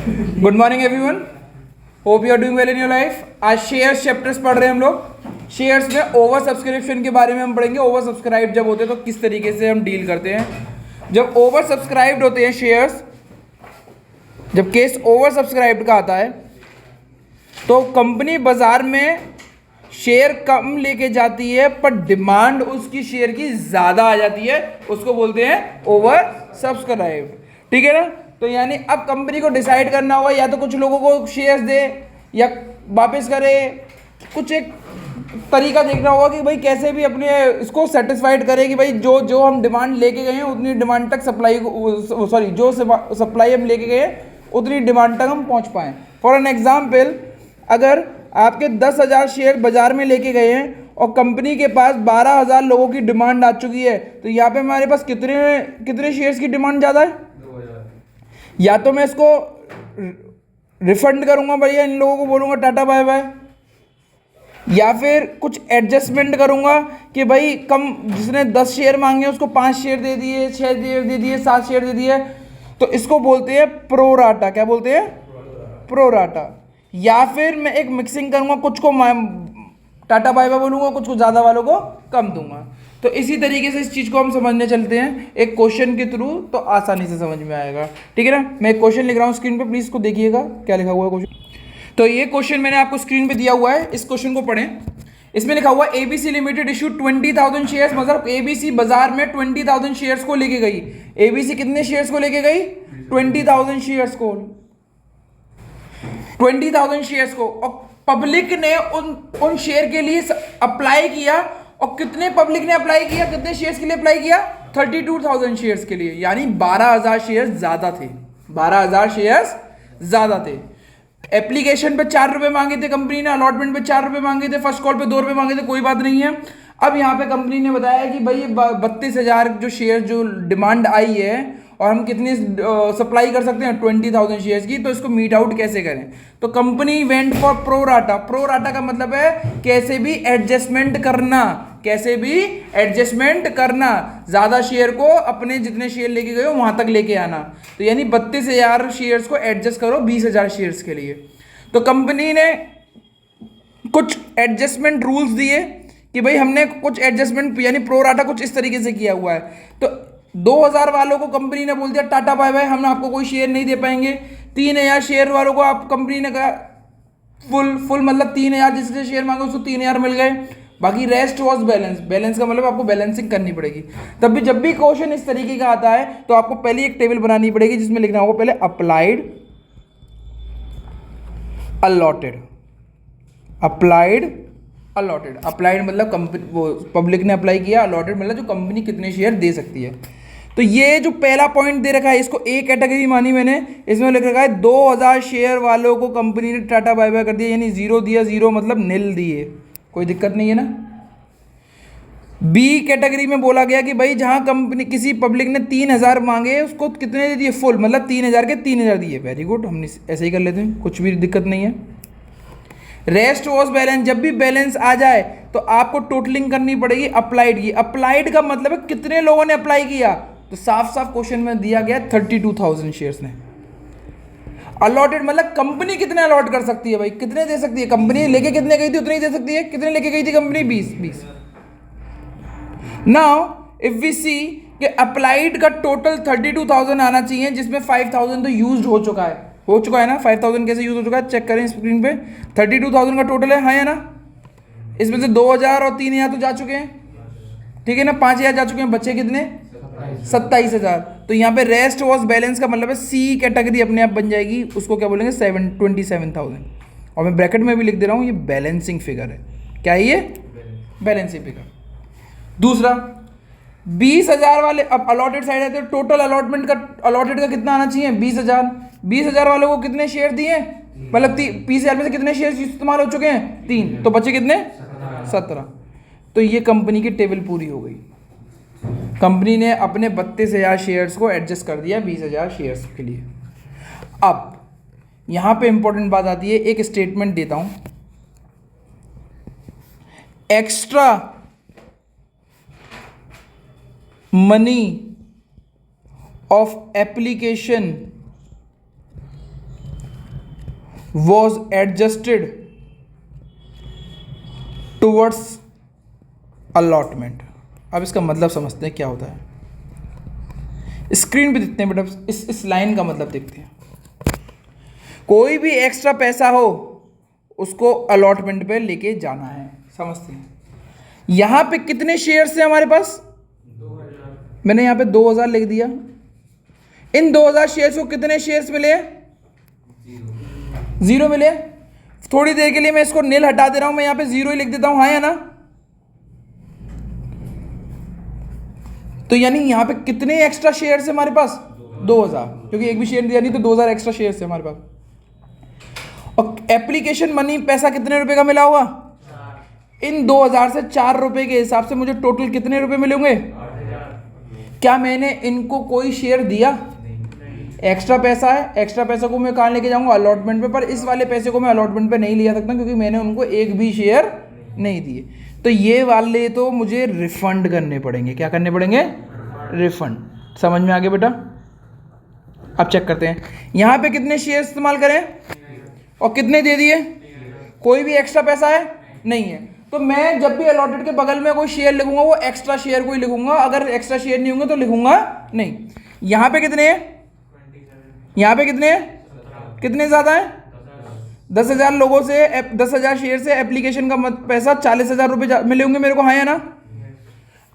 Good morning everyone, hope you are doing well in your life. आज shares chapters पढ़ रहे हैं हम लोग। शेयर्स में ओवर सब्सक्रिप्शन के बारे में हम पढ़ेंगे। ओवर सब्सक्राइब जब होते हैं तो किस तरीके से हम डील करते हैं। जब ओवर सब्सक्राइब्ड होते हैं शेयर्स, जब केस ओवर सब्सक्राइब्ड का आता है तो कंपनी बाजार में शेयर कम लेके जाती है पर डिमांड उसकी शेयर की ज़्यादा आ जाती है, उसको बोलते हैं ओवर सब्सक्राइब्ड। ठीक है ना। तो यानी अब कंपनी को डिसाइड करना होगा, या तो कुछ लोगों को शेयर्स दे या वापस करे। कुछ एक तरीका देखना होगा कि भाई कैसे भी अपने इसको सेटिस्फाइड करे कि भाई जो जो हम डिमांड लेके गए हैं उतनी डिमांड तक सप्लाई, सॉरी जो सप्लाई हम लेके गए हैं उतनी डिमांड तक हम पहुंच पाएँ। फॉर एन एग्जाम्पल, अगर आपके 10,000 शेयर बाजार में लेके गए हैं और कंपनी के पास 12,000 लोगों की डिमांड आ चुकी है, तो यहाँ पे हमारे पास कितने कितने शेयर्स की डिमांड ज़्यादा है। या तो मैं इसको रिफंड करूंगा भैया, इन लोगों को बोलूंगा टाटा बाय बाय, या फिर कुछ एडजस्टमेंट करूंगा कि भाई कम जिसने 10 शेयर मांगे उसको 5 शेयर दे दिए, 6 शेयर दे दिए, 7 शेयर दे दिए। तो इसको बोलते हैं प्रो राटा। क्या बोलते हैं? Pro rata. या फिर मैं एक मिक्सिंग करूंगा, कुछ को टाटा बाय बाय बोलूंगा, कुछ को ज़्यादा वालों को कम दूंगा। तो इसी तरीके से इस चीज़ को हम समझने चलते हैं एक क्वेश्चन के थ्रू, तो आसानी से समझ में आएगा। ठीक है ना। मैं एक क्वेश्चन लिख रहा हूँ स्क्रीन पे, प्लीज़ इसको देखिएगा क्या लिखा हुआ है क्वेश्चन। तो ये क्वेश्चन मैंने आपको स्क्रीन पे दिया हुआ है, इस क्वेश्चन को पढ़ें। इसमें लिखा हुआ एबीसी लिमिटेड इशू 20,000 शेयर्स, मतलब एबीसी बाजार में 20,000 शेयर्स को लेके गई। एबीसी कितने शेयर्स को लेके गई? 20,000 शेयर्स को, 20,000 शेयर्स को। और पब्लिक ने उन शेयर के लिए अप्लाई किया। और कितने पब्लिक ने अप्लाई किया, कितने शेयर्स के लिए अप्लाई किया? 32,000 शेयर्स के लिए, यानी 12,000 शेयर्स ज्यादा थे। 12,000 शेयर्स ज्यादा थे। एप्लीकेशन पे 4 रुपए मांगे थे कंपनी ने, अलॉटमेंट पे 4 रुपए मांगे थे, फर्स्ट कॉल पे 2 रुपए मांगे थे, कोई बात नहीं है। अब यहाँ पे कंपनी ने बताया कि भाई 32,000 जो शेयर जो डिमांड आई है और हम कितनी सप्लाई कर सकते हैं 20,000 शेयर्स की, तो इसको मीट आउट कैसे करें। तो company went for pro rata. Pro rata का मतलब है कैसे भी एडजस्टमेंट करना, कैसे भी एडजस्टमेंट करना, ज्यादा शेयर को अपने जितने शेयर लेके गए हो वहां तक लेके आना। तो यानी 32,000 शेयर्स को एडजस्ट करो 20,000 शेयर्स के लिए। तो कंपनी ने कुछ एडजस्टमेंट रूल्स दिए कि भाई हमने कुछ एडजस्टमेंट, यानी प्रो राटा कुछ इस तरीके से किया हुआ है। तो 2,000 वालों को कंपनी ने बोल दिया टाटा बाय बाय, हम आपको कोई शेयर नहीं दे पाएंगे। 3,000 शेयर वालों को आप कंपनी ने कहा फुल मतलब 3,000 जिसने शेयर मांगे उसको 3,000 मिल गए। बाकी रेस्ट वॉज बैलेंस। बैलेंस का मतलब आपको बैलेंसिंग करनी पड़ेगी। तब भी जब भी क्वेश्चन इस तरीके का आता है तो आपको पहले एक टेबल बनानी पड़ेगी जिसमें लिखना होगा पहले applied, allotted. Applied, allotted. Applied मतलब कंपनी, वो पब्लिक ने अप्लाई किया। अलॉटेड मतलब जो कंपनी कितने शेयर दे सकती है। तो ये जो पहला पॉइंट दे रखा है इसको ए कैटेगरी मानी मैंने। इसमें लिख रखा है 2,000 शेयर वालों को कंपनी ने टाटा बाय बाय कर दिया, यानी 0 दिया। 0 मतलब नील दिए, कोई दिक्कत नहीं है ना। बी कैटेगरी में बोला गया कि भाई जहां कंपनी किसी पब्लिक ने 3,000 मांगे उसको कितने दे दिए? फुल, मतलब 3,000 के 3,000 दिए। वेरी गुड, हम ऐसे ही कर लेते हैं, कुछ भी दिक्कत नहीं है। Rest was balance. जब भी बैलेंस आ जाए तो आपको टोटलिंग करनी पड़ेगी अप्लाइड की। अप्लाइड का मतलब है कितने लोगों ने अप्लाई किया। तो साफ साफ क्वेश्चन में दिया गया 32,000 शेयर्स ने। अलॉटेड मतलब कंपनी कितने अलॉट कर सकती है, भाई कितने दे सकती है कंपनी। लेके कितने गई थी उतनी ही दे सकती है। कितने लेके गई थी कंपनी? 20। नाउ इफ वी सी कि अप्लाइड का टोटल 32,000 आना चाहिए, जिसमें 5,000 तो यूज्ड हो चुका है ना। 5,000 कैसे यूज हो चुका है चेक करें स्क्रीन पे। 32,000 का टोटल है, हाँ या ना। इसमें से 2,000 और 3,000 तो जा चुके हैं, ठीक है ना। 5,000 जा चुके हैं, बच्चे कितने? 27,000। तो यहाँ पे रेस्ट वॉज बैलेंस का मतलब है सी कैटेगरी अपने आप बन जाएगी, उसको क्या बोलेंगे? 27,000। और मैं ब्रैकेट में भी लिख दे रहा हूँ ये बैलेंसिंग फिगर है। क्या है ये? Balancing figure. दूसरा 20,000 वाले, अब अलॉटेड साइड आते हैं। टोटल अलॉटमेंट का, अलॉटेड का कितना आना चाहिए? 20,000। 20,000 वालों को कितने शेयर दिए? मतलब 20,000 में से कितने शेयर इस्तेमाल हो चुके हैं? 3। तो बचे कितने? 17। तो ये कंपनी की टेबल पूरी हो गई। कंपनी ने अपने 32,000 शेयर्स को एडजस्ट कर दिया 20,000 शेयर्स के लिए। अब यहां पे इंपॉर्टेंट बात आती है, एक स्टेटमेंट देता हूं। Extra money of application was adjusted towards allotment. अब इसका मतलब समझते हैं क्या होता है, स्क्रीन पे देखते हैं बेटा, इस लाइन का मतलब देखते हैं। कोई भी एक्स्ट्रा पैसा हो उसको अलॉटमेंट पे लेके जाना है, समझते हैं। यहां पे कितने शेयर्स थे हमारे पास? 2000। मैंने यहां पे 2000 लिख दिया। इन 2000 शेयर्स को कितने शेयर्स मिले? 0 मिले। थोड़ी देर के लिए मैं इसको नील हटा दे रहा हूं, मैं यहां पे 0 ही लिख देता हूं, हाँ या ना? तो यानी यहां पे कितने एक्स्ट्रा शेयर्स है हमारे पास? 2000, क्योंकि एक भी शेयर दिया नहीं तो 2000 एक्स्ट्रा शेयर्स है हमारे पास। और एप्लीकेशन मनी पैसा कितने रुपए का मिला होगा? इन 2000 से 4 रुपए के हिसाब से मुझे टोटल कितने रुपए मिले होंगे? 8000। क्या मैंने इनको कोई शेयर दिया? एक्स्ट्रा पैसा है, एक्स्ट्रा पैसा को मैं कहाँ लेके जाऊंगा? अलॉटमेंट पे। पर इस वाले पैसे को मैं अलॉटमेंट पे नहीं लिया सकता क्योंकि मैंने उनको एक भी शेयर नहीं दिए। तो ये वाले तो मुझे रिफंड करने पड़ेंगे। क्या करने पड़ेंगे? रिफंड। समझ में आ गया बेटा? अब चेक करते हैं यहाँ पे कितने शेयर इस्तेमाल करें और कितने दे दिए। कोई भी एक्स्ट्रा पैसा है नहीं है, तो मैं जब भी अलॉटेड के बगल में कोई शेयर लिखूंगा वो एक्स्ट्रा शेयर को ही लिखूंगा। अगर एक्स्ट्रा शेयर नहीं होंगे तो लिखूंगा नहीं। यहाँ पे कितने हैं? यहाँ पे कितने हैं? कितने ज़्यादा है? 10,000 लोगों से 10,000 शेयर से एप्लीकेशन का पैसा 40,000 रुपये मिले होंगे मेरे को, हाँ या ना?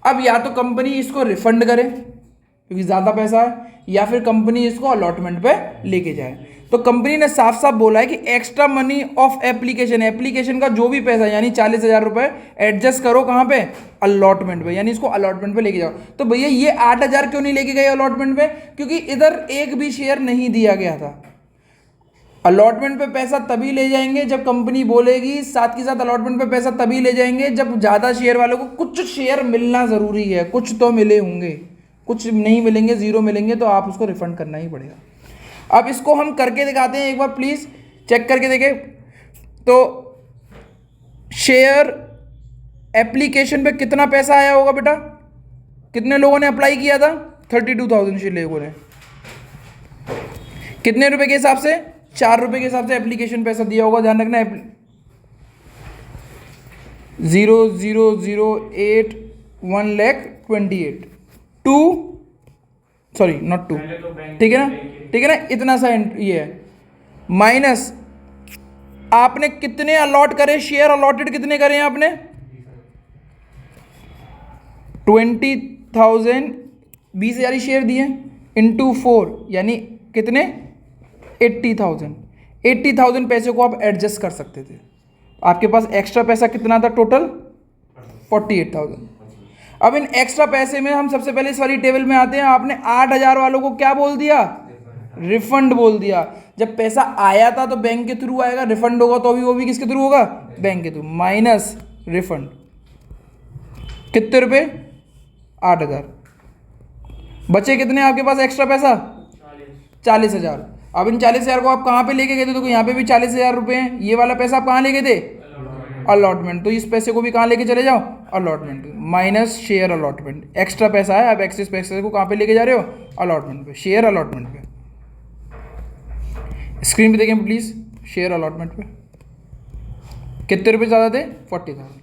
अब या तो कंपनी इसको रिफंड करे क्योंकि ज़्यादा पैसा है, या फिर कंपनी इसको अलॉटमेंट पे लेके जाए। तो कंपनी ने साफ साफ बोला है कि extra money of application, application का जो भी पैसा यानी 40,000 रुपये एडजस्ट करो कहाँ पे? अलॉटमेंट पे, यानी इसको अलॉटमेंट पे लेके जाओ। तो भैया ये 8,000 क्यों नहीं लेके गए अलॉटमेंट पे? क्योंकि इधर एक भी शेयर नहीं दिया गया था। अलॉटमेंट पे पैसा तभी ले जाएंगे जब कंपनी बोलेगी, साथ के साथ अलॉटमेंट पे पैसा तभी ले जाएंगे जब ज़्यादा शेयर वालों को कुछ शेयर मिलना ज़रूरी है। कुछ तो मिले होंगे, कुछ नहीं मिलेंगे, 0 मिलेंगे तो आप उसको रिफंड करना ही पड़ेगा। अब इसको हम करके दिखाते हैं एक बार, प्लीज़ चेक करके देखें। तो शेयर एप्लीकेशन पे कितना पैसा आया होगा बेटा? कितने लोगों ने अप्लाई किया था? 32,000 लोगों ने। कितने रुपए के हिसाब से? 4 रुपए के हिसाब से एप्लीकेशन पैसा दिया होगा, ध्यान रखना। 0,008 1,28,000 टू, सॉरी नॉट टू, ठीक है ना, ठीक है ना, इतना सा ये है। माइनस आपने कितने अलॉट करे शेयर? अलॉटेड कितने करे हैं आपने? 20,000, 20,000 ही शेयर दिए इंटू 4 यानी कितने? 80,000। 80,000 पैसे को आप एडजस्ट कर सकते थे। आपके पास एक्स्ट्रा पैसा कितना था टोटल? 48,000। अब इन एक्स्ट्रा पैसे में हम सबसे पहले इस वाली टेबल में आते हैं। आपने 8,000 वालों को क्या बोल दिया? रिफंड बोल दिया। जब पैसा आया था तो बैंक के थ्रू आएगा, रिफंड होगा तो भी वो भी किसके थ्रू होगा? बैंक के थ्रू। माइनस रिफंड कितने रुपए? 8,000। बचे कितने आपके पास एक्स्ट्रा पैसा? 40,000। अब इन 40,000 को आप कहाँ पे लेके गए थे? तो यहाँ पे भी 40,000 रुपए हैं। ये वाला पैसा आप कहाँ लेके थे? अलॉटमेंट। तो इस पैसे को भी कहाँ लेके चले जाओ? Allotment. Minus share allotment. Extra पैसा है, अब एक्सेस पैसे को कहाँ पे लेके जा रहे हो? अलॉटमेंट पे, शेयर अलॉटमेंट पे। स्क्रीन पे देखें प्लीज, शेयर अलॉटमेंट पे कितने रुपए ज़्यादा थे? 40,000।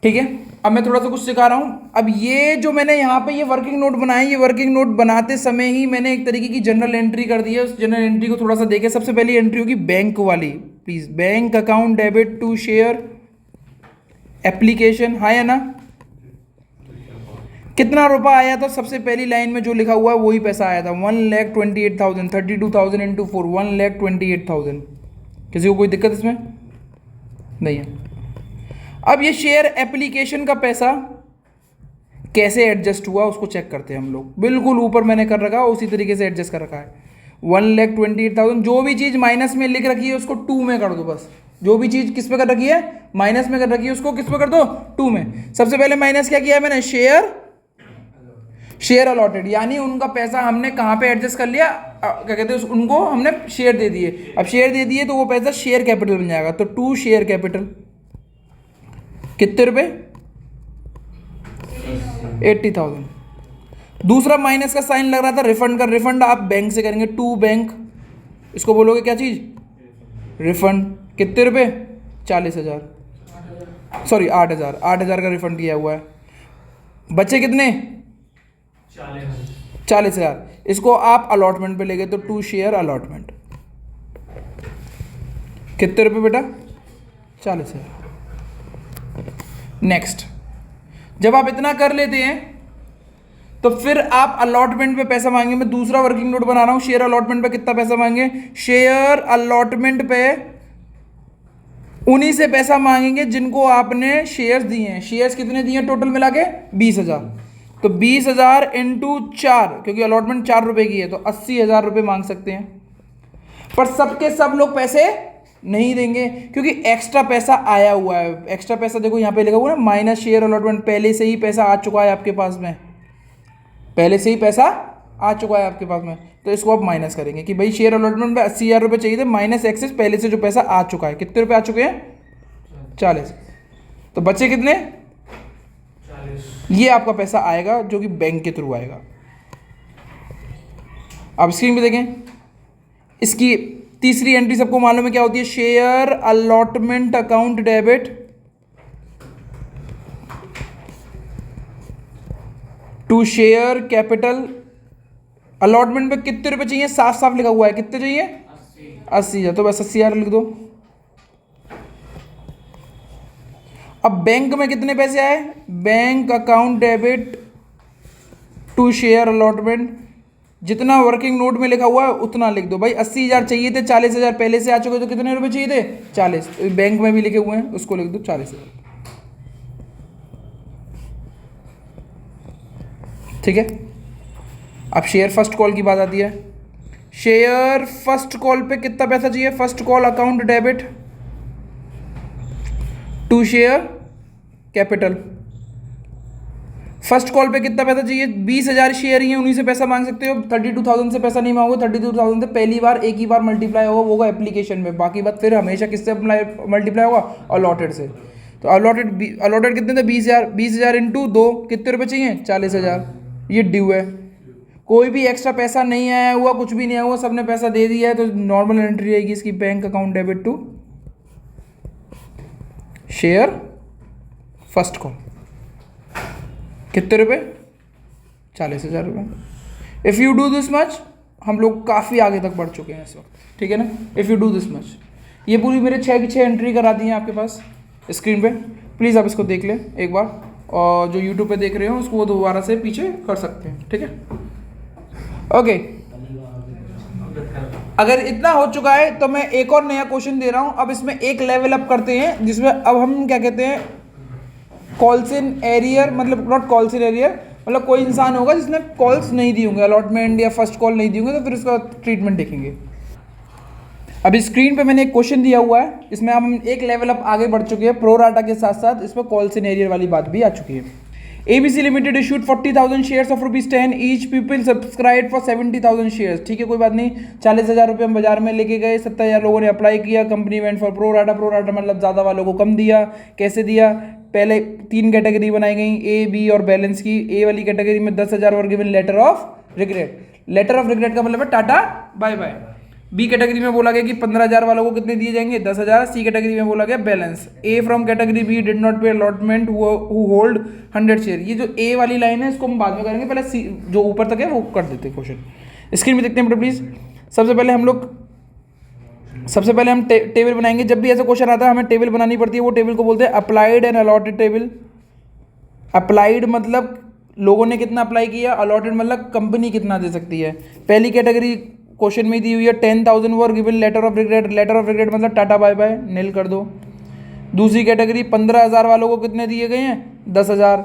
ठीक है, अब मैं थोड़ा सा कुछ सिखा रहा हूँ। अब ये जो मैंने यहाँ पे ये वर्किंग नोट बनाए, ये वर्किंग नोट बनाते समय ही मैंने एक तरीके की जनरल एंट्री कर दी है। उस जनरल एंट्री को थोड़ा सा देखें। सबसे पहली एंट्री होगी बैंक वाली, please. Bank account debit to share application, हाँ या ना? कितना रुपया आया था? सबसे पहली लाइन में जो लिखा हुआ है वही पैसा आया था, 1,28,000। 32,000 इंटू 4, 1,28,000। किसी को कोई दिक्कत इसमें नहीं है। अब ये शेयर एप्लीकेशन का पैसा कैसे एडजस्ट हुआ उसको चेक करते हैं हम लोग। बिल्कुल ऊपर मैंने कर रखा है, उसी तरीके से एडजस्ट कर रखा है। 1,28,000। जो भी चीज़ माइनस में लिख रखी है उसको 2 में कर दो बस। जो भी चीज़ किस पे कर रखी है? माइनस में कर रखी है, उसको किस पे कर दो? 2 में। सबसे पहले माइनस क्या किया है मैंने? शेयर अलॉटेड, यानी उनका पैसा हमने कहाँ पे एडजस्ट कर लिया? क्या कहते हैं उनको? हमने शेयर दे दिए। अब शेयर दे दिए तो वो पैसा शेयर कैपिटल बन जाएगा। तो 2 शेयर कैपिटल कितने रुपए? 80,000। दूसरा माइनस का साइन लग रहा था रिफंड का, रिफंड आप बैंक से करेंगे, टू बैंक, इसको बोलोगे क्या चीज़, रिफंड। कितने रुपए, 40,000, सॉरी 8,000, 8,000 का रिफंड किया हुआ है। बचे कितने, 40,000। इसको आप अलॉटमेंट पे ले गए तो टू शेयर अलॉटमेंट, कितने रुपए बेटा, 40,000। नेक्स्ट, जब आप इतना कर लेते हैं तो फिर आप अलॉटमेंट पे पैसा मांगे। मैं दूसरा वर्किंग नोट बना रहा हूं, शेयर अलॉटमेंट पे कितना पैसा मांगे, शेयर अलॉटमेंट पे उन्हीं से पैसा मांगेंगे जिनको आपने शेयर्स दिए हैं। शेयर्स कितने दिए हैं टोटल मिला के, 20,000। तो 20,000 इंटू 4, क्योंकि अलॉटमेंट 4 रुपए की है तो 80,000 रुपये मांग सकते हैं। पर सबके सब लोग पैसे नहीं देंगे क्योंकि एक्स्ट्रा पैसा आया हुआ है। एक्स्ट्रा पैसा देखो यहाँ पे लिखा हुआ है ना, माइनस शेयर अलॉटमेंट, पहले से ही पैसा आ चुका है आपके पास में, पहले से ही पैसा आ चुका है आपके पास में, तो इसको आप माइनस करेंगे कि भाई शेयर अलॉटमेंट में 80,000 रुपये चाहिए थे, माइनस एक्सेस पहले से जो पैसा आ चुका है। कितने रुपए आ चुके हैं, 40। तो बचे कितने, 40। ये आपका पैसा आएगा जो कि बैंक के थ्रू आएगा। आप स्क्रीन पे देखें, इसकी तीसरी एंट्री सबको मालूम है क्या होती है, share allotment account debit to share capital. Allotment पे कितने रुपए चाहिए, साफ साफ लिखा हुआ है, कितने चाहिए, 80,000। तो बस 80,000 लिख दो। अब बैंक में कितने पैसे आए, bank account debit to share allotment, जितना वर्किंग नोट में लिखा हुआ है उतना लिख दो। भाई 80,000 चाहिए थे, 40,000 पहले से आ चुके, तो कितने रुपए चाहिए थे, 40। तो बैंक में भी लिखे हुए हैं, उसको लिख दो 40,000। ठीक है। अब शेयर फर्स्ट कॉल की बात आती है। शेयर फर्स्ट कॉल पे कितना पैसा चाहिए, first call account debit to share capital. First call पे कितना पैसा चाहिए, 20,000 शेयर ही है, उन्हीं से पैसा मांग सकते हो। 32,000 से पैसा नहीं मांगोगे, 32,000 से पहली बार एक ही बार मल्टीप्लाई होगा, वो होगा एप्लीकेशन में। बाकी बात फिर हमेशा किससे मल्टीप्लाई होगा, अलॉटेड से। तो अलॉटेड कितने थे, 20,000। 20,000 इंटू 2 कितने रुपए चाहिए, 40,000। ये ड्यू है, कोई भी एक्स्ट्रा पैसा नहीं आया हुआ, कुछ भी नहीं आया हुआ, सबने पैसा दे दिया है। तो नॉर्मल एंट्री आएगी इसकी, bank account debit to share first call. कितने रुपए, 40,000 रुपये। If you do this much, हम लोग काफ़ी आगे तक बढ़ चुके हैं इस वक्त, ठीक है ना। If you do this much, ये पूरी मेरे 6 की 6 एंट्री करा दी हैं आपके पास स्क्रीन पे। प्लीज़ आप इसको देख लें एक बार, और जो यूट्यूब पे देख रहे हो उसको दोबारा से पीछे कर सकते हैं, ठीक है। ओके, अगर इतना हो चुका है तो मैं एक और नया क्वेश्चन दे रहा हूं। अब इसमें एक लेवल अप करते हैं, जिसमें अब हम क्या कहते हैं, कॉल्स इन एरियर, मतलब नॉट कॉल्स इन एरियर, मतलब कोई इंसान होगा जिसने कॉल्स नहीं दी होंगे, अलॉटमेंट या फर्स्ट कॉल नहीं दी होंगे, तो फिर उसका ट्रीटमेंट देखेंगे। अभी स्क्रीन पे मैंने एक क्वेश्चन दिया हुआ है, इसमें हम एक लेवल अप आगे बढ़ चुके हैं। प्रो राटा के साथ साथ इसमें कॉल्स इन एरियर वाली बात भी आ चुकी है। ABC limited issued 40,000 shares of ₹10, each people subscribe for 70,000 shares. ठीक है, कोई बात नहीं, 40,000 रुपये हम बाजार में लेके गए, 70,000 लोगों ने अप्लाई किया, company went for pro rata. Pro rata मतलब ज़्यादा वालों को कम दिया। कैसे दिया, पहले 3 कैटेगरी बनाई गई, A, B और बैलेंस की। ए वाली कैटेगरी में 10,000 were given letter of regret. Letter of regret का मतलब है tata bye bye. B category में बोला गया कि 15,000 वालों को कितने दिए जाएंगे, 10,000। सी कैटेगरी में बोला गया balance. A from category B did not pay allotment who hold 100 share. ये जो ए वाली लाइन है इसको हम बाद में करेंगे, पहले सी जो ऊपर तक है वो कर देते हैं क्वेश्चन। स्क्रीन में देखते हैं बेटा प्लीज। सबसे पहले हम टेबल बनाएंगे। जब भी ऐसा क्वेश्चन आता है हमें टेबल बनानी पड़ती है। वो टेबल को बोलते हैं applied and allotted table. Applied मतलब लोगों ने कितना अप्लाई किया, अलॉटेड मतलब कंपनी कितना दे सकती है। पहली कैटेगरी क्वेश्चन में दी हुई है 10,000 were given letter of regret. Letter of regret मतलब टाटा बाय बाय, नील कर दो। दूसरी कैटेगरी 15,000 वालों को कितने दिए गए हैं, 10,000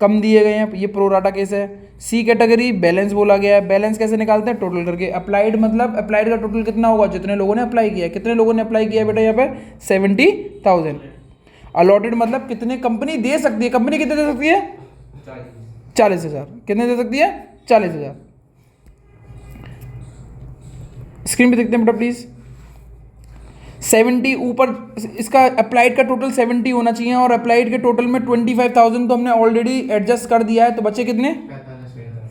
कम दिए गए हैं, ये प्रो राटा केस है। सी कैटेगरी बैलेंस बोला गया है। बैलेंस कैसे निकालते हैं, टोटल करके। अप्लाइड मतलब अप्लाइड का टोटल कितना होगा, जितने लोगों ने अप्लाई किया है। कितने लोगों ने अप्लाई किया है बेटा यहाँ पे, 70,000। अलॉटेड मतलब कितने कंपनी दे सकती है। कंपनी कितने दे सकती है, 40,000। कितने दे सकती है, 40,000। स्क्रीन पे देखते हैं बेटा प्लीज। 70 ऊपर इसका अप्लाइड का टोटल 70 होना चाहिए, और अप्लाइड के टोटल में 25,000 तो हमने ऑलरेडी एडजस्ट कर दिया है। तो बचे कितने,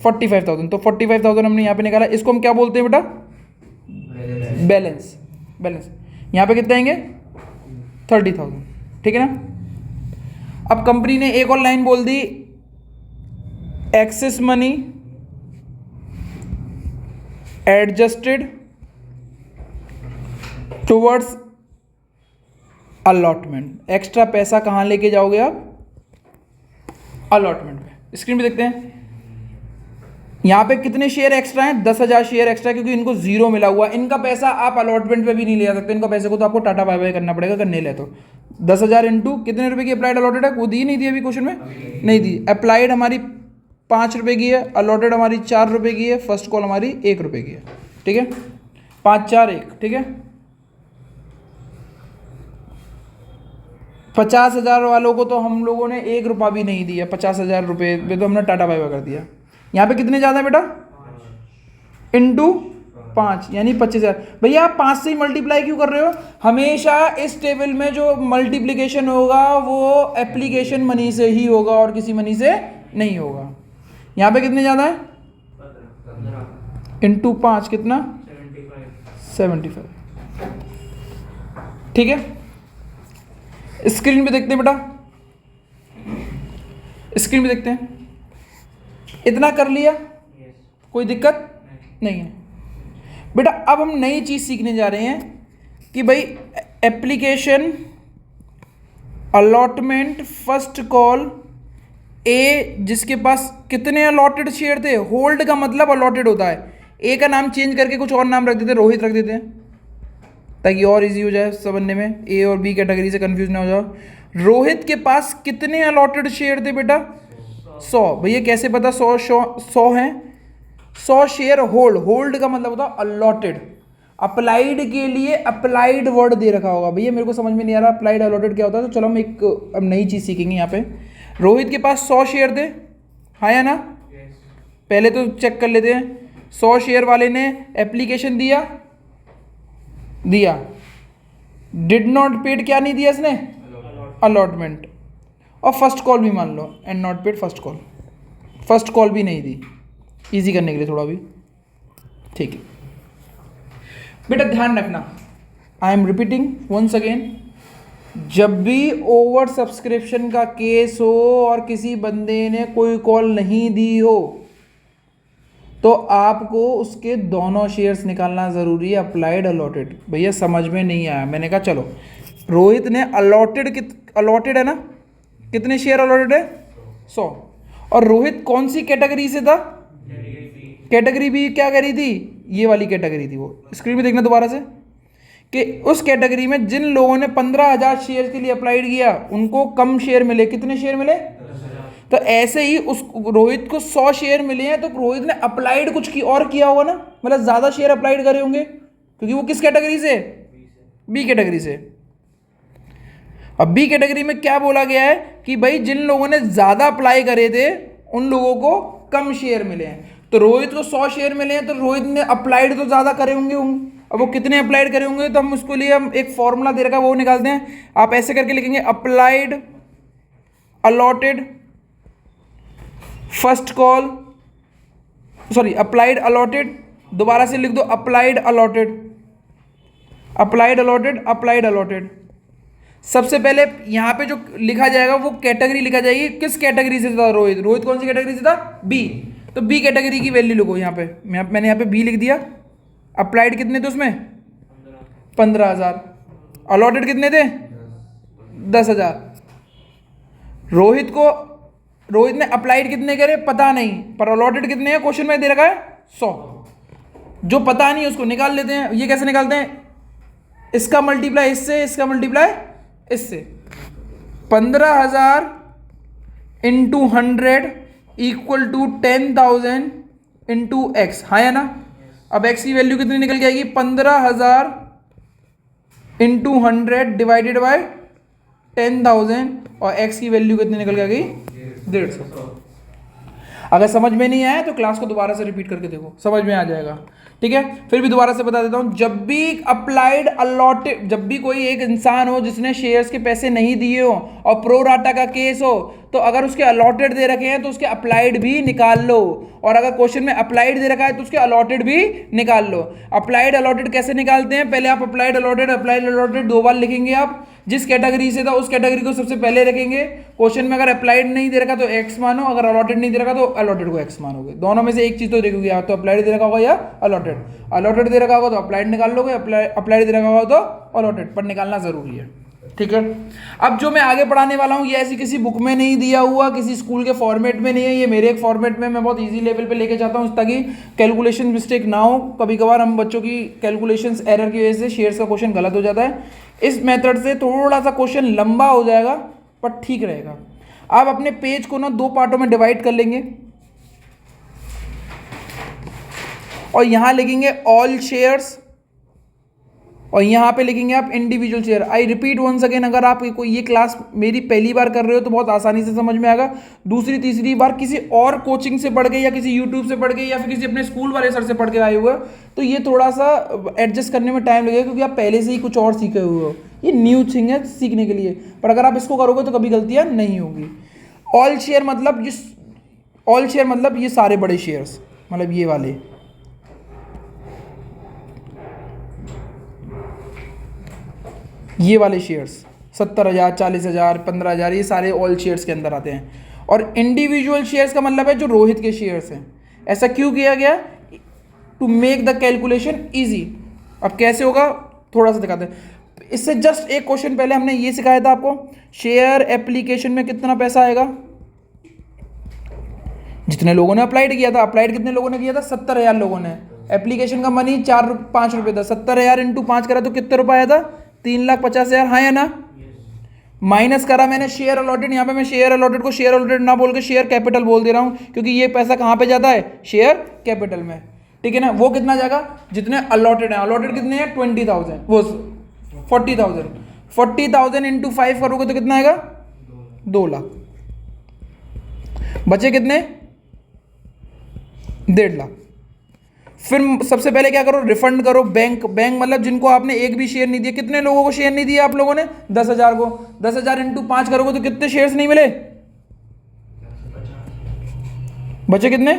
45,000, तो 45,000 हमने यहाँ पे निकाला, इसको हम क्या बोलते हैं बेटा? बैलेंस। बैलेंस यहाँ पे कितने आएंगे? 30,000, ठीक है ना। अब कंपनी ने एक और लाइन बोल दी, excess money adjusted towards allotment. Extra पैसा कहाँ लेके जाओगे आप? अलॉटमेंट पे। स्क्रीन पे देखते हैं यहाँ पे कितने शेयर एक्स्ट्रा हैं? 10,000 शेयर एक्स्ट्रा, क्योंकि इनको जीरो मिला हुआ। इनका पैसा आप अलॉटमेंट पे भी नहीं ले जा सकते, इनका पैसे को तो आपको टाटा बाय बाय करना पड़ेगा अगर नहीं ले तो। 10,000 इंटू कितने रुपए की अप्लाइड अलॉटेड है? वो दी नहीं दी अभी क्वेश्चन में? नहीं दी। अप्लाइड हमारी 5 रुपए की है, अलॉटेड हमारी 4 रुपए की है, फर्स्ट कॉल हमारी 1 रुपए की है, ठीक है। 5 4 1, ठीक है। 50,000 वालों को तो हम लोगों ने 1 रुपया भी नहीं दिया, 50,000 रुपये पे तो हमने टाटा बाय बाय कर दिया। यहाँ पे कितने ज़्यादा है बेटा? इंटू 5 यानी 25,000। भैया आप 5 से ही मल्टीप्लाई क्यों कर रहे हो? हमेशा इस टेबल में जो मल्टीप्लिकेशन होगा वो एप्लीकेशन मनी से ही होगा और किसी मनी से नहीं होगा। यहाँ पे कितने ज़्यादा है? इंटू 5 कितना? 75, ठीक है। स्क्रीन पे देखते हैं बेटा, स्क्रीन पे देखते हैं। इतना कर लिया, कोई दिक्कत नहीं है बेटा। अब हम नई चीज सीखने जा रहे हैं कि भाई एप्लीकेशन अलॉटमेंट फर्स्ट कॉल ए, जिसके पास कितने अलॉटेड शेयर थे? होल्ड का मतलब अलॉटेड होता है। ए का नाम चेंज करके कुछ और नाम रख देते, रोहित रख देते हैं ताकि और इजी हो जाए समझने में, ए और बी कैटेगरी से कंफ्यूज ना हो जाओ। रोहित के पास कितने अलॉटेड शेयर थे बेटा? 100। भैया कैसे पता 100 हैं? 100 शेयर होल्ड का मतलब होता है अलॉटेड। अप्लाइड के लिए अप्लाइड वर्ड दे रखा होगा। भैया मेरे को समझ में नहीं आ रहा अप्लाइड अलॉटेड क्या होता है, तो चलो हम अब नई चीज़ सीखेंगे यहाँ पे। रोहित के पास 100 शेयर थे, हाँ या ना? पहले तो चेक कर लेते हैं। 100 शेयर वाले ने एप्लीकेशन दिया, डिड नॉट पेड क्या नहीं दिया इसने? अलॉटमेंट। और फर्स्ट कॉल भी मान लो, and not paid first call, first call भी नहीं दी, इजी करने के लिए थोड़ा भी, ठीक है बेटा। ध्यान रखना, I am repeating once again, जब भी ओवर सब्सक्रिप्शन का केस हो और किसी बंदे ने कोई कॉल नहीं दी हो तो आपको उसके दोनों शेयर्स निकालना ज़रूरी है, अप्लाइड अलॉटेड। भैया समझ में नहीं आया, मैंने कहा चलो रोहित ने अलॉटेड है ना, कितने शेयर अलॉटेड है? 100। और रोहित कौन सी कैटेगरी से था? कैटेगरी भी क्या करी थी? ये वाली कैटेगरी थी। वो स्क्रीन में देखना दोबारा से कि उस कैटेगरी में जिन लोगों ने 15,000 शेयर के लिए अप्लाइड किया उनको कम शेयर मिले। कितने शेयर मिले? तो ऐसे ही उस रोहित को 100 शेयर मिले हैं, तो रोहित ने अप्लाइड कुछ की और किया होगा ना, मतलब ज़्यादा शेयर अप्लाइड करे होंगे, क्योंकि वो किस कैटेगरी से? बी कैटेगरी से। अब बी कैटेगरी में क्या बोला गया है कि भाई जिन लोगों ने ज़्यादा अप्लाई करे थे उन लोगों को कम शेयर मिले हैं। तो रोहित को 100 शेयर मिले हैं, तो रोहित ने अप्लाइड तो ज़्यादा करे होंगे। अब वो कितने अप्लाइड करे होंगे, तो हम उसके लिए हम एक फॉर्मूला दे रखा है वो निकालते हैं। आप ऐसे करके लिखेंगे applied allotted first call, sorry applied allotted, दोबारा से लिख दो applied allotted, applied allotted, applied allotted. सबसे पहले यहाँ पे जो लिखा जाएगा वो कैटेगरी लिखा जाएगी, किस कैटेगरी से था रोहित? रोहित कौन सी कैटेगरी से था? बी। तो बी कैटेगरी की वैल्यू लिखो यहाँ पे, मैंने यहाँ पे बी लिख दिया। अप्लाइड कितने थे उसमें? 15,000। अलॉटेड कितने थे? 10,000। रोहित ने अप्लाइड कितने करे पता नहीं, पर अलॉटेड कितने हैं क्वेश्चन में दे रखा है 100। जो पता नहीं उसको निकाल लेते हैं। ये कैसे निकालते हैं? इसका मल्टीप्लाई इससे, इसका मल्टीप्लाई इससे। 15,000 into 100 equal to 10,000 into x, हाँ या ना? अब एक्स की वैल्यू कितनी निकल के आएगी? 15,000 इंटू 100 डिवाइडेड बाय 10,000, और एक्स की वैल्यू कितनी निकल के आ गई? 150। अगर समझ में नहीं आया तो क्लास को दोबारा से रिपीट करके देखो, समझ में आ जाएगा, ठीक है। फिर भी दोबारा से बता देता हूं, जब भी अप्लाइड अलॉटेड, जब भी कोई एक इंसान हो जिसने शेयर्स के पैसे नहीं दिए हो और प्रो राटा का केस हो, तो अगर उसके अलॉटेड दे रखे हैं तो उसके अप्लाइड भी निकाल लो, और अगर क्वेश्चन में अप्लाइड दे रखा है तो उसके अलॉटेड भी निकाल लो। अप्लाइड अलॉटेड कैसे निकालते हैं, पहले आप अप्लाइड अलॉटेड 2 बार लिखेंगे, आप जिस कैटेगरी से था उस कैटेगरी को सबसे पहले रखेंगे। क्वेश्चन में अगर अप्लाइड नहीं दे रखा तो एक्स मानो, अगर अलॉटेड नहीं दे रखा तो अलॉटेड को एक्स मानोगे। दोनों में से एक चीज तो देखोगे, या तो अप्लाइड दे रखा होगा या अलॉटेड। अलॉटेड दे रखा होगा तो अप्लाइड निकाल लोगे, अप्लाइड दे रखा होगा तो अलॉटेड, पर निकालना जरूरी है, ठीक है। अब जो मैं आगे पढ़ाने वाला हूँ ये ऐसी किसी बुक में नहीं दिया हुआ, किसी स्कूल के फॉर्मेट में नहीं है, ये मेरे एक फॉर्मेट में मैं बहुत इजी लेवल पे लेके जाता हूँ ताकि कैलकुलेशन मिस्टेक ना हो। कभी कभार हम बच्चों की कैलकुलेशंस एरर की वजह से शेयर्स का क्वेश्चन गलत हो जाता है। इस मेथड से थोड़ा सा क्वेश्चन लंबा हो जाएगा पर ठीक रहेगा। आप अपने पेज को ना 2 पार्टों में डिवाइड कर लेंगे और यहां लिखेंगे ऑल शेयर्स और यहाँ पे लिखेंगे आप individual share. I repeat once again, अगर आप कोई ये क्लास मेरी पहली बार कर रहे हो तो बहुत आसानी से समझ में आएगा। दूसरी तीसरी बार किसी और कोचिंग से पढ़ के या किसी यूट्यूब से पढ़ के या फिर किसी अपने स्कूल वाले सर से पढ़ के आए हुए तो ये थोड़ा सा एडजस्ट करने में टाइम लगेगा, क्योंकि आप पहले से ही कुछ और सीखे हुए हो। ये न्यू थिंग है सीखने के लिए, पर अगर आप इसको करोगे तो कभी गलतियाँ नहीं होगी। ऑल शेयर मतलब ये सारे बड़े शेयर्स, मतलब ये वाले, ये वाले शेयर्स 70,000, 40,000, 15,000, ये सारे ऑल शेयर्स के अंदर आते हैं। और इंडिविजुअल शेयर्स का मतलब है जो रोहित के शेयर्स हैं। ऐसा क्यों किया गया, to make the calculation easy. अब कैसे होगा थोड़ा सा दिखाते हैं। इससे जस्ट एक क्वेश्चन पहले हमने ये सिखाया था आपको, शेयर एप्लीकेशन में कितना पैसा आएगा। जितने लोगों ने अप्लाइड किया था, अप्लाइड कितने लोगों ने किया था, 70,000 लोगों ने। एप्लीकेशन का मनी 5 रुपये था, 70,000 इंटू 5 करा तो कितने रुपये आया था, 3,50,000, हाँ या ना। माइनस करा मैंने शेयर अलॉटेड, यहाँ पे मैं शेयर अलॉटेड को शेयर अलॉटेड ना बोल के शेयर कैपिटल बोल दे रहा हूँ, क्योंकि ये पैसा कहाँ पे जाता है, शेयर कैपिटल में, ठीक है ना। वो कितना जाएगा, जितने अलॉटेड है, अलॉटेड कितने हैं 20,000, वो 40,000, 40,000 इंटू 5 करोगे तो कितना आएगा, 2 लाख। बचे कितने, 1.5 लाख। फिर सबसे पहले क्या करो, रिफंड करो बैंक मतलब जिनको आपने एक भी शेयर नहीं दिया। कितने लोगों को शेयर नहीं दिया आप लोगों ने, 10,000 को। 10,000 इंटू 5 करोगे तो कितने शेयर्स नहीं मिले, बचे कितने।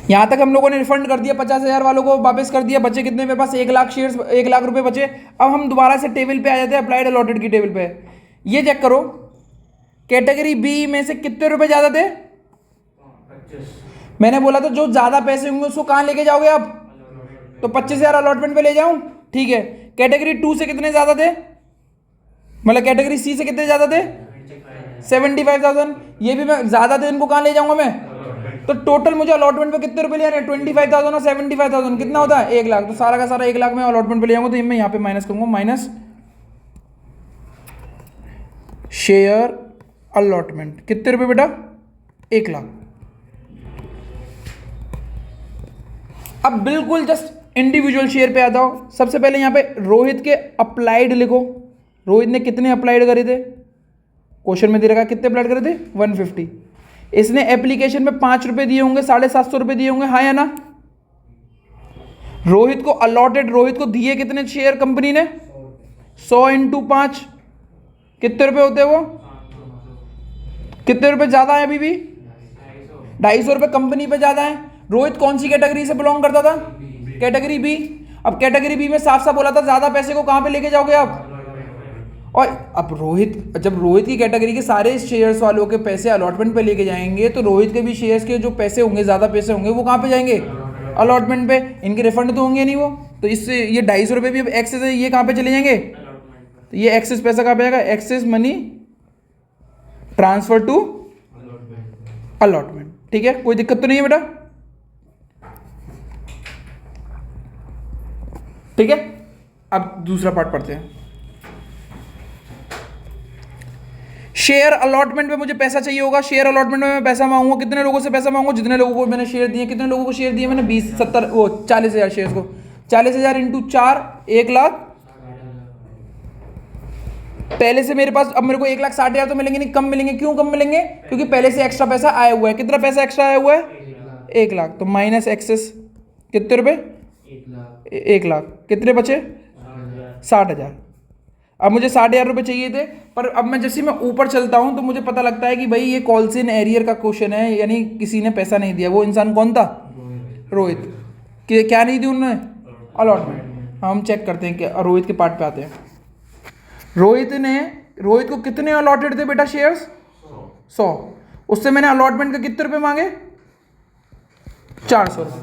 यहां तक हम लोगों ने रिफंड कर दिया, 50,000 वालों को वापस कर दिया। बचे कितने मेरे पास, 1 लाख शेयर्स, 1 लाख रुपए बचे। अब हम दोबारा से टेबल पे आ जाते हैं, अप्लाइड अलॉटेड की टेबल पे। ये चेक करो, कैटेगरी बी में से कितने रुपए ज्यादा थे, मैंने बोला था जो ज्यादा पैसे होंगे उसको कहां लेके जाओगे आप, तो 25,000 अलॉटमेंट पे ले जाऊं, ठीक है। कैटेगरी 2 से कितने ज्यादा थे, मतलब कैटेगरी सी से कितने ज्यादा थे, 75,000। ये भी मैं ज्यादा थे, इनको कहां ले जाऊंगा मैं, तो टोटल मुझे अलॉटमेंट पे कितने रुपए ले आने हैं, 25,000 और 75,000 कितना होता है, 1 लाख। तो सारा का सारा 1 लाख में अलॉटमेंट पे ले जाऊंगा, तो मैं यहाँ पे माइनस करूंगा, माइनस शेयर अलॉटमेंट। कितने रुपए बेटा, 1 लाख। अब बिल्कुल जस्ट इंडिविजुअल शेयर पे आता हो। सबसे पहले यहाँ पे रोहित के अप्लाइड लिखो, रोहित ने कितने अप्लाइड करे थे, क्वेश्चन में दे रखा कितने अप्लाइड करे थे, 150। इसने एप्लीकेशन में 5 रुपए दिए होंगे, 750 रुपए दिए होंगे, हाँ या ना। रोहित को अलॉटेड, रोहित को दिए कितने शेयर कंपनी ने, 100 इंटू 5 कितने रुपए होते हैं वो, कितने रुपए ज्यादा है, अभी भी 250 रुपए कंपनी पे ज्यादा है। रोहित कौन सी कैटेगरी से बिलोंग करता था, कैटेगरी बी। अब कैटेगरी बी में साफ साफ बोला था ज्यादा पैसे को कहां पे लेके जाओगे आप, और अब रोहित, जब रोहित की कैटेगरी के सारे शेयर्स वालों के पैसे अलॉटमेंट पे लेके जाएंगे तो रोहित के भी शेयर्स के जो पैसे होंगे, ज्यादा पैसे होंगे, वो कहां पे जाएंगे, अलॉटमेंट पे। इनके रिफंड तो होंगे नहीं वो, तो इससे ये 250 रुपए भी अब एक्सेस है, ये कहां पे चले जाएंगे, तो ये एक्सेस पैसा कहां पे आएगा, excess money transfer to allotment, ठीक है। कोई दिक्कत तो नहीं है बेटा, ठीक है। अब दूसरा पार्ट पढ़ते हैं। शेयर अलॉटमेंट में मुझे पैसा चाहिए होगा, शेयर अलॉटमेंट में मैं पैसा मांगूंगा, कितने लोगों से पैसा मांगूंगा, जितने लोगों को मैंने शेयर दिए। कितने लोगों को शेयर दिए मैंने, 20, 70, वो 40,000 शेयर्स को। 40,000 इंटू 4, 1 लाख। पहले से मेरे पास, अब मेरे को 1,60,000 तो मिलेंगे नहीं, कम मिलेंगे। क्यों कम मिलेंगे, क्योंकि पहले से एक्स्ट्रा पैसा आया हुआ है। कितना पैसा एक्स्ट्रा आया हुआ है, 1 लाख। तो माइनस एक्सेस कितने रुपए, 1 लाख। कितने बचे, 60,000। अब मुझे 60,000 रुपये चाहिए थे, पर अब मैं जैसे मैं ऊपर चलता हूँ तो मुझे पता लगता है कि भाई ये कॉल्स इन एरियर का क्वेश्चन है, यानी किसी ने पैसा नहीं दिया। वो इंसान कौन था? रोहित। क्या नहीं दी उन्होंने? अलॉटमेंट। हम चेक करते हैं कि रोहित के पार्ट पे आते हैं। रोहित को कितने अलॉटेड थे बेटा शेयर्स? 100। उससे मैंने अलॉटमेंट का कितने रुपए मांगे? 400 रुपये।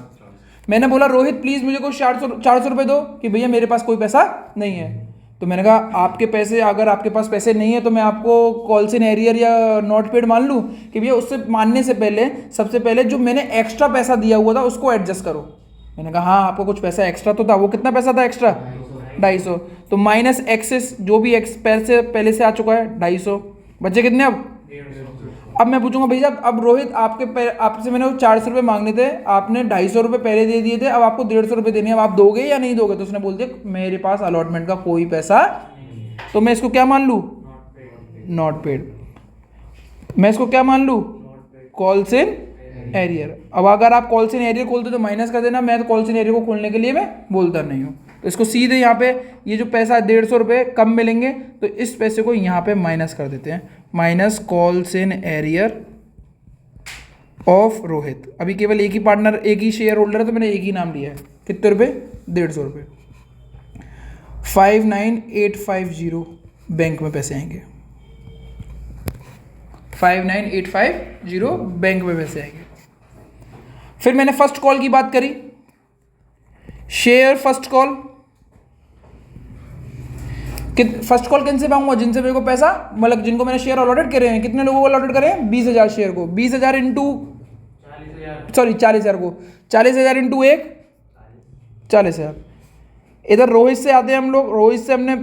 मैंने बोला रोहित प्लीज मुझे कोई 400 रुपये दो, कि भैया मेरे पास कोई पैसा नहीं है। तो मैंने कहा आपके पैसे, अगर आपके पास पैसे नहीं है तो मैं आपको कॉल्स इन एरियर या नॉट पेड मान लूँ? कि भैया उससे मानने से पहले सबसे पहले जो मैंने एक्स्ट्रा पैसा दिया हुआ था उसको एडजस्ट करो। मैंने कहा हाँ आपको कुछ पैसा एक्स्ट्रा तो था, वो कितना पैसा था एक्स्ट्रा? 250। तो माइनस एक्सेस जो भी पैसे पहले से आ चुका है 250, बचे कितने अब मैं पूछूंगा भैया अब रोहित आपसे मैंने 400 रुपये मांगने थे, आपने 250 रुपये पहले दे दिए थे, अब आपको 150 रुपये देने हैं, अब आप दोगे या नहीं दोगे? तो उसने बोल दिया मेरे पास अलॉटमेंट का कोई पैसा, तो मैं इसको क्या मान लूँ? Not paid. मैं इसको क्या मान लूँ? Calls in arrear. अब अगर आप कॉल्स इन एरियर खोलते तो माइनस कर देना, मैं तो कॉल्स इन एरियर को खोलने के लिए मैं बोलता नहीं हूँ। तो इसको सीधे यहाँ पे ये जो पैसा 150 रुपये कम मिलेंगे तो इस पैसे को यहाँ पे माइनस कर देते हैं, minus calls in arrear of Rohit. अभी केवल एक ही पार्टनर, एक ही शेयर होल्डर है तो मैंने एक ही नाम लिया है। कितने रुपये? 150 रुपये। 59850 बैंक में पैसे आएंगे। 59850 बैंक में पैसे आएंगे। फिर मैंने फर्स्ट कॉल की बात करी, share first call. First call किन से मांगूंगा? जिनसे मेरे को पैसा, मतलब जिनको मैंने शेयर अलॉटेड करे हैं। कितने लोगों को अलॉटेड करे हैं? 20,000 शेयर को। 20,000 इंटू 40,000 को, 40,000 इंटू 1 40,000। इधर रोहित से आते हैं हम लोग, रोहित से हमने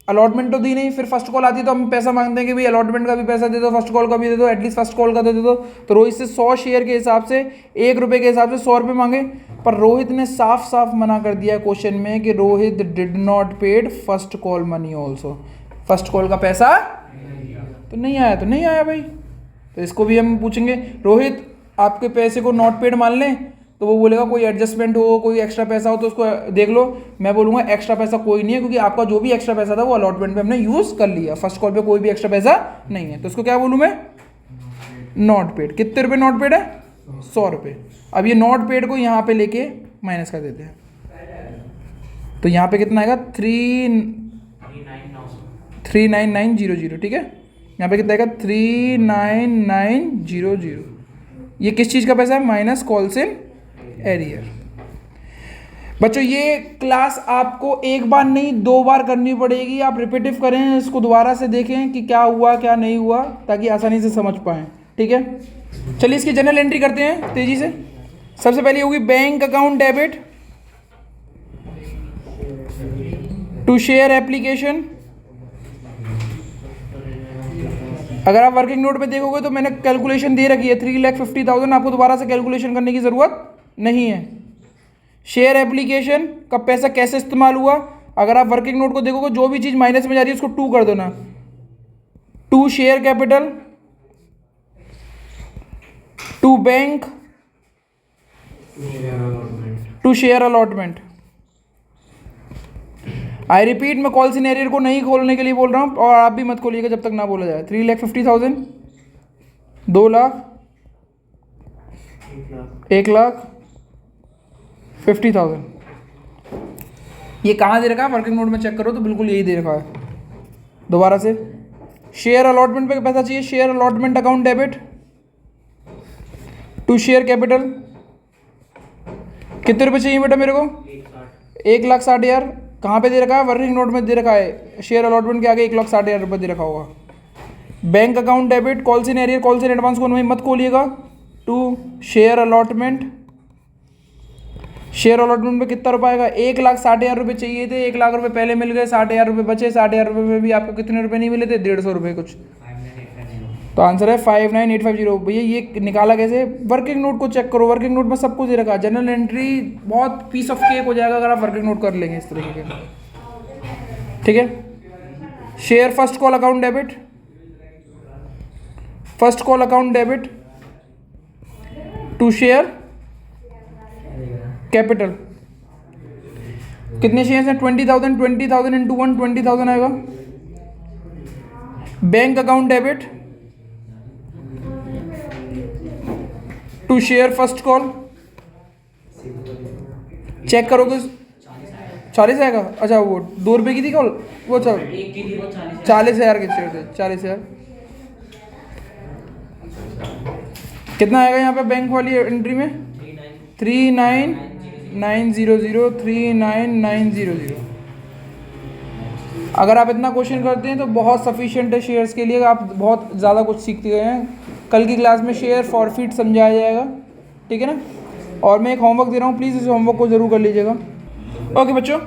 अलॉटमेंट तो दी नहीं, फिर फर्स्ट कॉल आती है तो हम पैसा मांगते हैं कि भाई अलॉटमेंट का भी पैसा दे दो, फर्स्ट कॉल का भी दे दो, एटलीस्ट फर्स्ट कॉल का तो दे दो। तो रोहित से 100 शेयर के हिसाब से 1 रुपये के हिसाब से 100 रुपये मांगे, पर रोहित ने साफ साफ मना कर दिया क्वेश्चन में कि Rohit did not paid first call money also. First call का पैसा तो नहीं आया, तो नहीं आया भाई। तो इसको भी हम पूछेंगे रोहित आपके पैसे को नॉट पेड मान लें, तो वो बोलेगा कोई एडजस्टमेंट हो, कोई एक्स्ट्रा पैसा हो तो उसको देख लो। मैं बोलूँगा एक्स्ट्रा पैसा कोई नहीं है, क्योंकि आपका जो भी एक्स्ट्रा पैसा था वो अलॉटमेंट पे हमने यूज़ कर लिया, फर्स्ट कॉल पे कोई भी एक्स्ट्रा पैसा नहीं है। तो उसको क्या बोलूँ मैं? Not paid. कितने रुपये नॉट पेड है? 100 रुपये। अब ये नॉट पेड को यहाँ पे लेके माइनस कर देते हैं, तो यहाँ पे कितना आएगा? 39900। ठीक है, यहाँ पे कितना आएगा? 39900। ये किस चीज़ का पैसा है? Minus calls in arrear. बच्चों ये क्लास आपको एक बार नहीं 2 बार करनी पड़ेगी। आप रिपीटिव करें, इसको दोबारा से देखें कि क्या हुआ क्या नहीं हुआ, ताकि आसानी से समझ पाएं। ठीक है, चलिए इसकी जनरल एंट्री करते हैं तेजी से। सबसे पहले होगी bank account debit to share application. अगर आप वर्किंग नोट में देखोगे तो मैंने कैलकुलेशन दे रखी है 3,50,000, आपको दोबारा से कैलकुलेशन करने की ज़रूरत नहीं है। शेयर एप्लीकेशन का पैसा कैसे इस्तेमाल हुआ? अगर आप वर्किंग नोट को देखोगे जो भी चीज़ माइनस में जा रही है उसको 2 कर देना। 2 share capital, 2 bank, 2 share allotment. I repeat, मैं कॉल्स इन एरियर को नहीं खोलने के लिए बोल रहा हूँ, और आप भी मत खोलिएगा जब तक ना बोला जाए। 3,50,000, 2 लाख, 1,50,000। ये कहाँ दे रखा है? वर्किंग नोट में चेक करो तो बिल्कुल यही दे रखा है। दोबारा से शेयर अलॉटमेंट पे पैसा चाहिए। Share allotment account debit to share capital. कितने रुपए चाहिए बेटा मेरे को? 1,60,000। कहाँ पे दे रखा है? वर्किंग नोट में दे रखा है, शेयर अलॉटमेंट के आगे 1,60,000 रुपये दे रखा होगा। Bank account debit, calls in arrear, calls in advance को मत खोलिएगा। To share allotment. Share allotment में कितना रुपया आएगा? 1,60,000 रुपये चाहिए थे, 1 लाख रुपये पहले मिल गए, 60,000 रुपये बचे। 60,000 रुपये में भी आपको कितने रुपये नहीं मिले थे? 150 रुपये कुछ। तो आंसर है 59850। भैया ये निकाला कैसे? वर्किंग नोट को चेक करो, वर्किंग नोट में सब कुछ दे रखा है। जनरल एंट्री बहुत पीस ऑफ केक हो जाएगा अगर आप वर्किंग नोट कर लेंगे इस तरीके के। ठीक है, share first call account debit, first call account debit to share capital. कितने शेयर्स हैं? 20,000, 20,000 इंटू 1, 20,000 आएगा। Bank account debit to share first call, check करोगे 40 आएगा। अच्छा वो 2 रुपये की थी कॉल, वो चल 40,000 के शेयर थे, 40,000। कितना आएगा यहाँ पे बैंक वाली एंट्री में? 39,900, 39,900। अगर आप इतना क्वेश्चन करते हैं तो बहुत सफिशिएंट है शेयर्स के लिए। आप बहुत ज़्यादा कुछ सीखते गए हैं। कल की क्लास में शेयर फॉरफिट समझाया जाएगा, ठीक है ना। और मैं एक होमवर्क दे रहा हूँ, प्लीज़ इस होमवर्क को ज़रूर कर लीजिएगा। ओके बच्चों,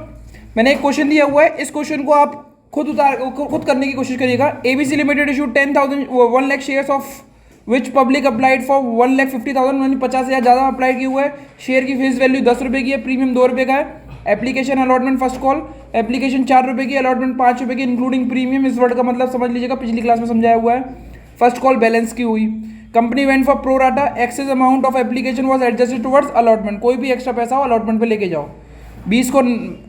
मैंने एक क्वेश्चन दिया हुआ है, इस क्वेश्चन को आप खुद करने की कोशिश करिएगा। ABC limited issue 1 lakh shares of which public applied for 1,50,000, यानी 50,000 ज़्यादा अप्लाई किया हुआ है। शेयर की फेस वैल्यू 10 रुपये की है, प्रीमियम 2 रुपये का है। Application allotment first call, application 4 रुपये की, अलॉटमेंट 5 रुपये की इंक्लूडिंग प्रीमियम। इस वर्ड का मतलब समझ लीजिएगा, पिछली क्लास में समझाया हुआ है। फर्स्ट कॉल बैलेंस की हुई। Company went for pro rata, excess amount of application was adjusted towards allotment. कोई भी एक्स्ट्रा पैसा हो अलॉटमेंट पे लेके जाओ। 20 को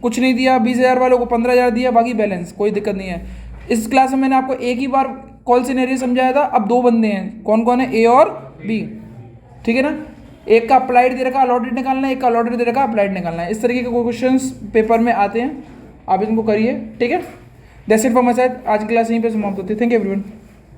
कुछ नहीं दिया, 20,000 वालों को 15,000 दिया, बाकी बैलेंस, कोई दिक्कत नहीं है। इस क्लास में मैंने आपको एक ही बार कॉल सिनेरियो समझाया था। अब 2 बंदे हैं, कौन कौन है? ए और बी, ठीक है ना। एक का अप्लाइड दे रखा, अलॉटेड निकालना है, एक का अलॉटेड दे रखा, अप्लाइड निकालना है। इस तरीके के क्वेश्चंस पेपर में आते हैं, आप इनको करिए, ठीक है। That's it from my side. आज की क्लास यहीं पे समाप्त होती है। Thank you everyone.